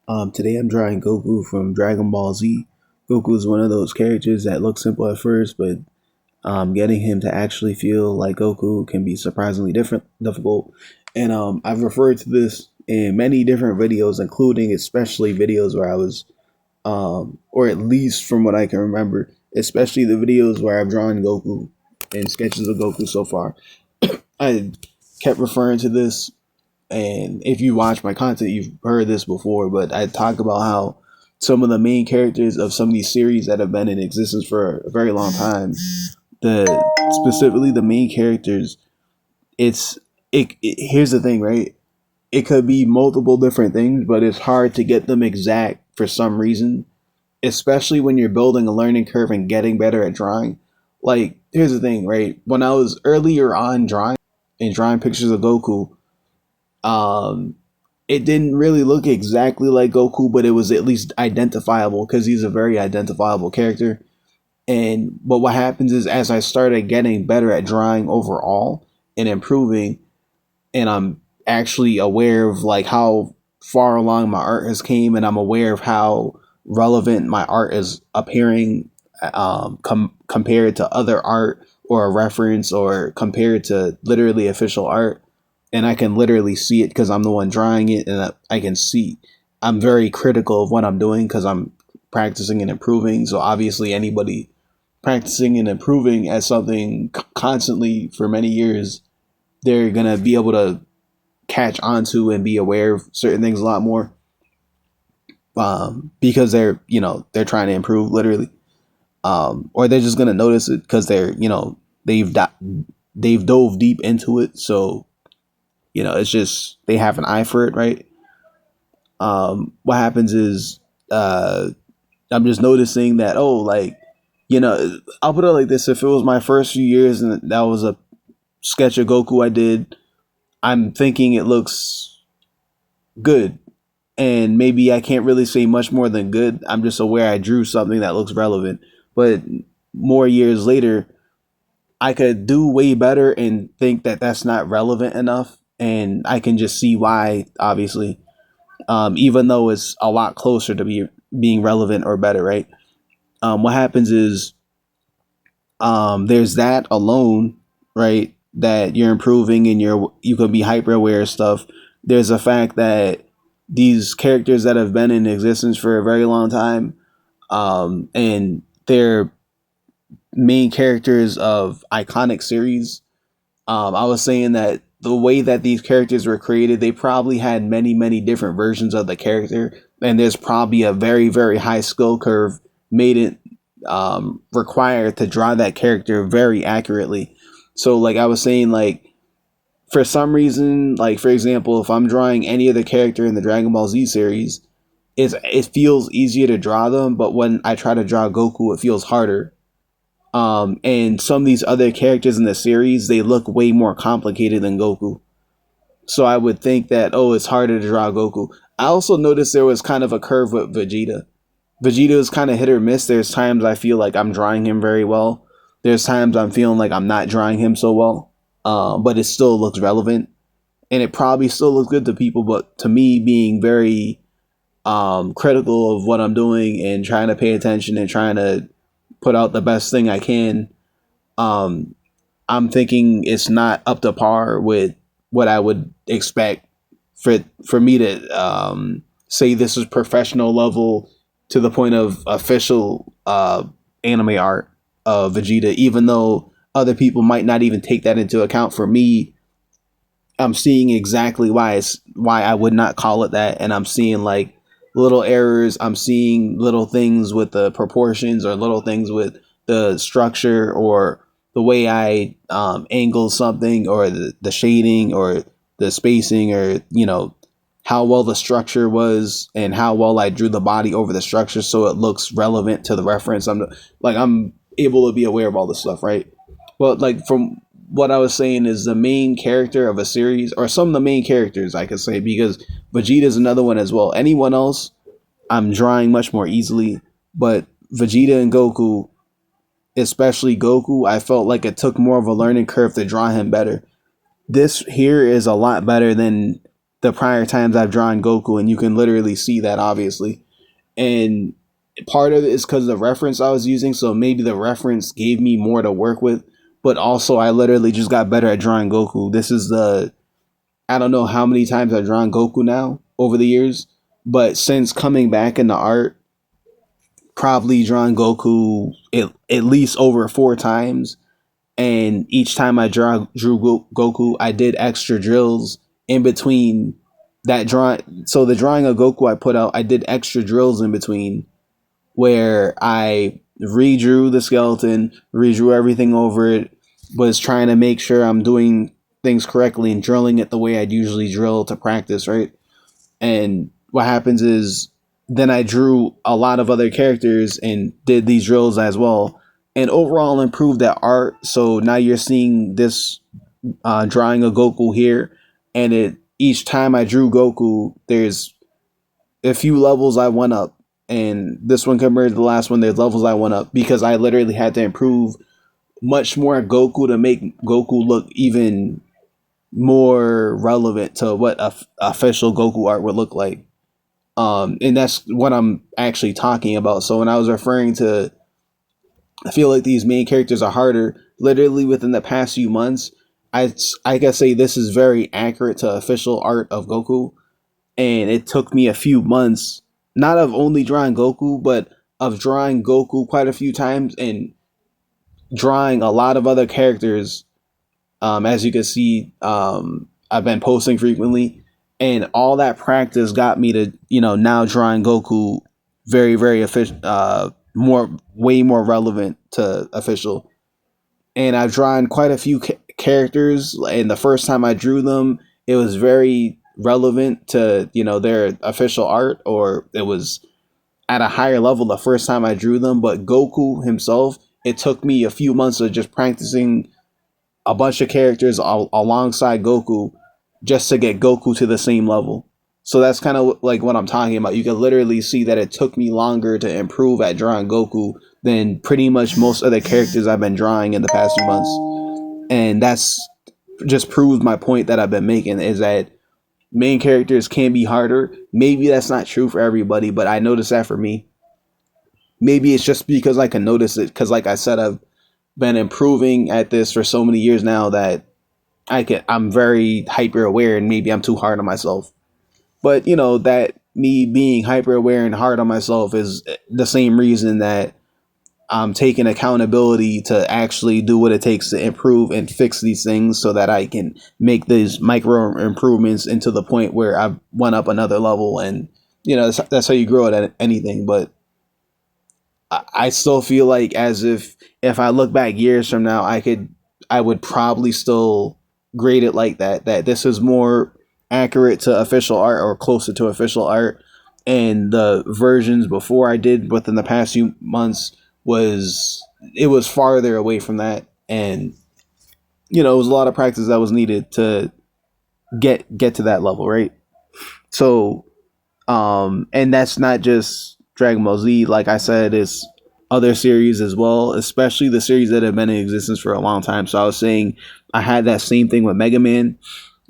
Today I'm drawing Goku from Dragon Ball Z. Goku is one of those characters that looks simple at first, but getting him to actually feel like Goku can be surprisingly difficult. And I've referred to this in many different videos, including especially videos where I was, or at least from what I can remember, especially the videos where I've drawn Goku and sketches of Goku so far. I kept referring to this, and if you watch my content, you've heard this before, but I talk about how some of the main characters of some of these series that have been in existence for a very long time, the specifically the main characters, here's the thing, right? It could be multiple different things, but it's hard to get them exact for some reason, especially when you're building a learning curve and getting better at drawing. Like, here's the thing, right? When I was earlier on drawing and drawing pictures of Goku, um, it didn't really look exactly like Goku, but it was at least identifiable because he's a very identifiable character. And but what happens is as I started getting better at drawing overall and improving, and I'm actually aware of like how far along my art has came, and I'm aware of how relevant my art is appearing compared to other art or a reference or compared to literally official art, and I can literally see it because I'm the one drawing it, and I can see. I'm very critical of what I'm doing because I'm practicing and improving. So obviously, anybody practicing and improving at something constantly for many years, they're gonna be able to catch onto and be aware of certain things a lot more, because they're trying to improve literally, or they're just gonna notice it because they've dove deep into it. So it's just they have an eye for it, right? What happens is, I'm just noticing that, oh, like, I'll put it like this: if it was my first few years and that was a sketch of Goku I did, I'm thinking it looks good, and maybe I can't really say much more than good. I'm just aware I drew something that looks relevant. But more years later, I could do way better and think that that's not relevant enough, and I can just see why, obviously, even though it's a lot closer to being relevant or better, right? What happens is, there's that alone, right? That you're improving and you can be hyper aware of stuff. There's the fact that these characters that have been in existence for a very long time, and they're main characters of iconic series. I was saying that the way that these characters were created, they probably had many, many different versions of the character, and there's probably a very, very high skill curve made it required to draw that character very accurately. So, like I was saying, like for some reason, like for example, if I'm drawing any other character in the Dragon Ball Z series, it feels easier to draw them, but when I try to draw Goku, it feels harder. And some of these other characters in the series, they look way more complicated than Goku. So I would think that, oh, it's harder to draw Goku. I also noticed there was kind of a curve with Vegeta. Vegeta is kind of hit or miss. There's times I feel like I'm drawing him very well. There's times I'm feeling like I'm not drawing him so well. But it still looks relevant. And it probably still looks good to people. But to me, being very critical of what I'm doing and trying to pay attention and trying to put out the best thing I can, um, I'm thinking it's not up to par with what I would expect for me to say this is professional level to the point of official anime art of Vegeta, even though other people might not even take that into account. For me, I'm seeing exactly why I would not call it that, and I'm seeing like little errors. I'm seeing little things with the proportions or little things with the structure or the way I angle something or the shading or the spacing or how well the structure was and how well I drew the body over the structure so it looks relevant to the reference. I'm able to be aware of all this stuff, right? But like from what I was saying is the main character of a series, or some of the main characters, I could say, because Vegeta is another one as well. Anyone else, I'm drawing much more easily, but Vegeta and Goku, especially Goku, I felt like it took more of a learning curve to draw him better. This here is a lot better than the prior times I've drawn Goku, and you can literally see that obviously. And part of it is because of the reference I was using, so maybe the reference gave me more to work with. But also, I literally just got better at drawing Goku. This is the I don't know how many times I've drawn Goku now over the years, but since coming back into art, probably drawn Goku at least over 4 times. And each time I drew Goku, I did extra drills in between that drawing. So the drawing of Goku I put out, I did extra drills in between where I redrew the skeleton, redrew everything over it, was trying to make sure I'm doing things correctly and drilling it the way I'd usually drill to practice, right? And what happens is then I drew a lot of other characters and did these drills as well. And overall improved that art. So now you're seeing this drawing of Goku here. And each time I drew Goku, there's a few levels I went up. And this one compared to the last one, there's levels I went up because I literally had to improve much more Goku to make Goku look even more relevant to what official Goku art would look like. And that's what I'm actually talking about. So when I was referring to, I feel like these main characters are harder. Literally within the past few months, I can say this is very accurate to official art of Goku. And it took me a few months, not of only drawing Goku, but of drawing Goku quite a few times and drawing a lot of other characters. As you can see, I've been posting frequently, and all that practice got me to, now drawing Goku very, very official, way more relevant to official. And I've drawn quite a few characters, and the first time I drew them, it was very relevant to, their official art, or it was at a higher level the first time I drew them. But Goku himself, it took me a few months of just practicing a bunch of characters alongside Goku just to get Goku to the same level. So that's kind of like what I'm talking about. You can literally see that it took me longer to improve at drawing Goku than pretty much most of the characters I've been drawing in the past few months. And that's just proves my point that I've been making, is that main characters can be harder. Maybe that's not true for everybody, but I noticed that for me. Maybe it's just because I can notice it because, like I said, I've been improving at this for so many years now that I'm very hyper aware, and maybe I'm too hard on myself. But that me being hyper aware and hard on myself is the same reason that I'm taking accountability to actually do what it takes to improve and fix these things so that I can make these micro improvements into the point where I've went up another level. And that's how you grow at anything. But I still feel like as if I look back years from now, I would probably still grade it like that this is more accurate to official art or closer to official art. And the versions before I did within the past few months was farther away from that. And it was a lot of practice that was needed to get to that level, right? So and that's not just Dragon Ball Z. Like I said, it's other series as well, especially the series that have been in existence for a long time. So I was saying I had that same thing with Mega Man.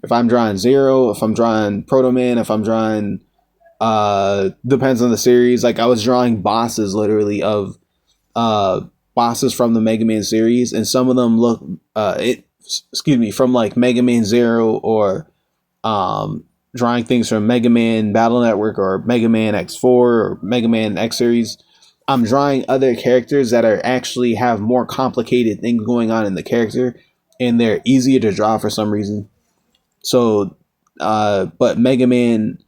If I'm drawing Zero, if I'm drawing Proto Man, if I'm drawing depends on the series. Like I was drawing bosses literally of bosses from the Mega Man series, and some of them look from like Mega Man Zero, or drawing things from Mega Man Battle Network or Mega Man X4 or Mega Man X series. I'm drawing other characters that are actually have more complicated things going on in the character, and they're easier to draw for some reason. So, but Mega Man,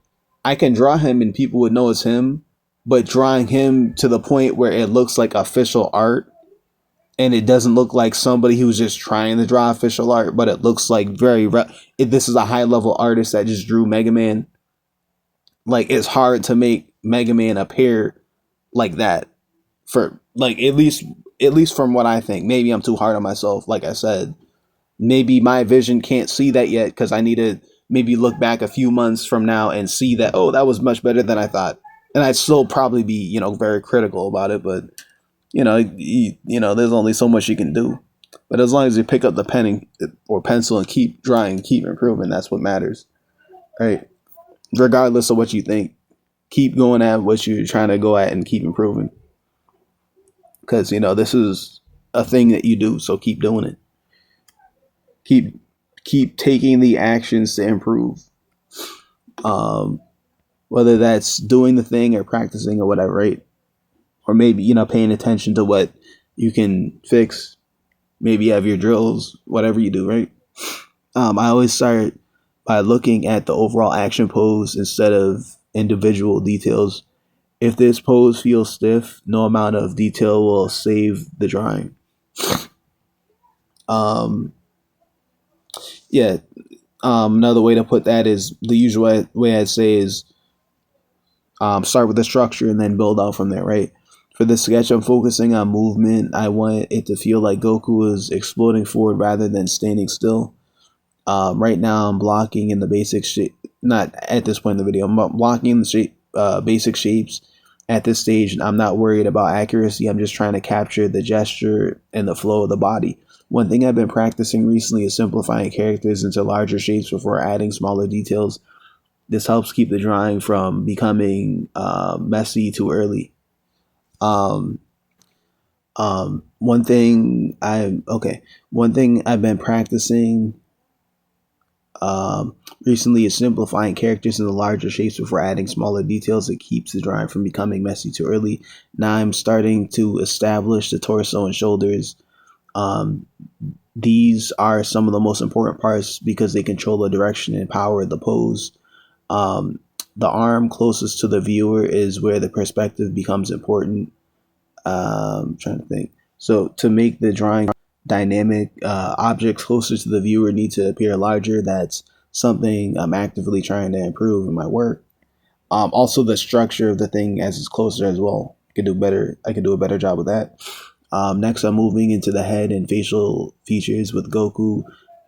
I can draw him and people would know it's him, but drawing him to the point where it looks like official art, and it doesn't look like somebody who's just trying to draw official art, but it looks like this is a high level artist that just drew Mega Man. Like it's hard to make Mega Man appear like that, for like at least from what I think. Maybe I'm too hard on myself. Like I said, maybe my vision can't see that yet because I need to maybe look back a few months from now and see that, oh, that was much better than I thought. And I'd still probably be, very critical about it, but there's only so much you can do. But as long as you pick up the pen or pencil and keep drawing, keep improving, that's what matters, right? regardless of what you think. Keep going at what you're trying to go at and keep improving. Because this is a thing that you do, so keep doing it. Keep keep taking the actions to improve. Um, Whether that's doing the thing or practicing or whatever, right? Or maybe paying attention to what you can fix. Maybe you have your drills, whatever you do, right? I always start by looking at the overall action pose instead of individual details. If this pose feels stiff, no amount of detail will save the drawing. Um, yeah. Another way to put that is the usual way I'd say is start with the structure and then build out from there, right? For this sketch, I'm focusing on movement. I want it to feel like Goku is exploding forward rather than standing still. Right now, I'm blocking in the basic shape. Not at this point in the video. I'm blocking the basic shapes at this stage. I'm not worried about accuracy. I'm just trying to capture the gesture and the flow of the body. One thing I've been practicing recently is simplifying characters into larger shapes before adding smaller details. This helps keep the drawing from becoming messy too early. Um, One thing One thing I've been practicing recently is simplifying characters into larger shapes before adding smaller details. It keeps the drawing from becoming messy too early. Now I'm starting to establish the torso and shoulders. Um, these are some of the most important parts because they control the direction and power of the pose. Um, the arm closest to the viewer is where the perspective becomes important. Trying to think. So to make the drawing dynamic, objects closer to the viewer need to appear larger. That's something I'm actively trying to improve in my work. Also, the structure of the thing as it's closer as well. I can do better. I can do a better job of that. Next, I'm moving into the head and facial features with Goku.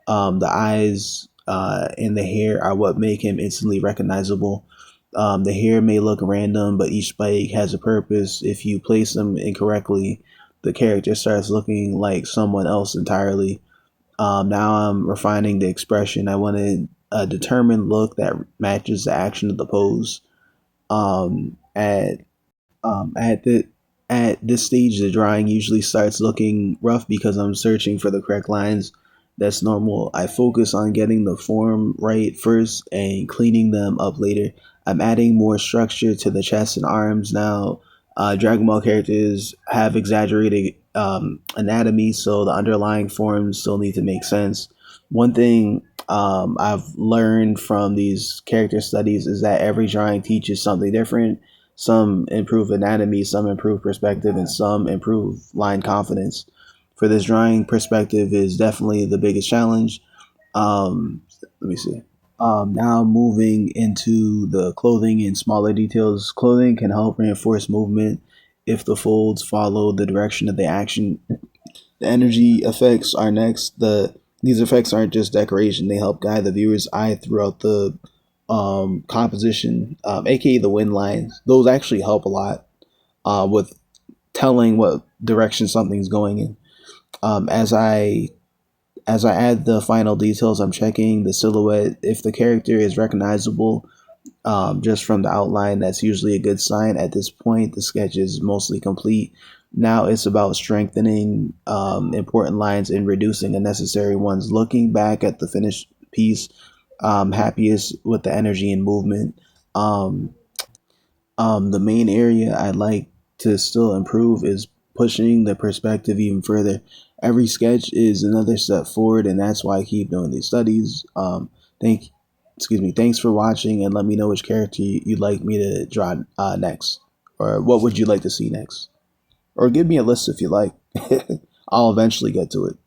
The eyes and the hair are what make him instantly recognizable. The hair may look random, but each spike has a purpose. If you place them incorrectly, the character starts looking like someone else entirely. Now I'm refining the expression. I wanted a determined look that matches the action of the pose. At at the at this stage, the drawing usually starts looking rough because I'm searching for the correct lines. That's normal. I focus on getting the form right first and cleaning them up later. I'm adding more structure to the chest and arms now. Dragon Ball characters have exaggerated anatomy, so the underlying forms still need to make sense. One thing I've learned from these character studies is that every drawing teaches something different. Some improve anatomy, some improve perspective, and some improve line confidence. For this drawing, perspective is definitely the biggest challenge. Let me see. Now moving into the clothing and smaller details. Clothing can help reinforce movement if the folds follow the direction of the action. The energy effects are next. These effects aren't just decoration; they help guide the viewer's eye throughout the composition, aka the wind lines. Those actually help a lot with telling what direction something's going in. Um, as I as I add the final details, I'm checking the silhouette. If the character is recognizable just from the outline, that's usually a good sign. At this point, the sketch is mostly complete. Now it's about strengthening important lines and reducing unnecessary ones. Looking back at the finished piece, happiest with the energy and movement. Um, the main area I'd like to still improve is pushing the perspective even further. Every sketch is another step forward, and that's why I keep doing these studies. Thank, thanks for watching, and let me know which character you'd like me to draw next, or what would you like to see next, or give me a list if you like. I'll eventually get to it.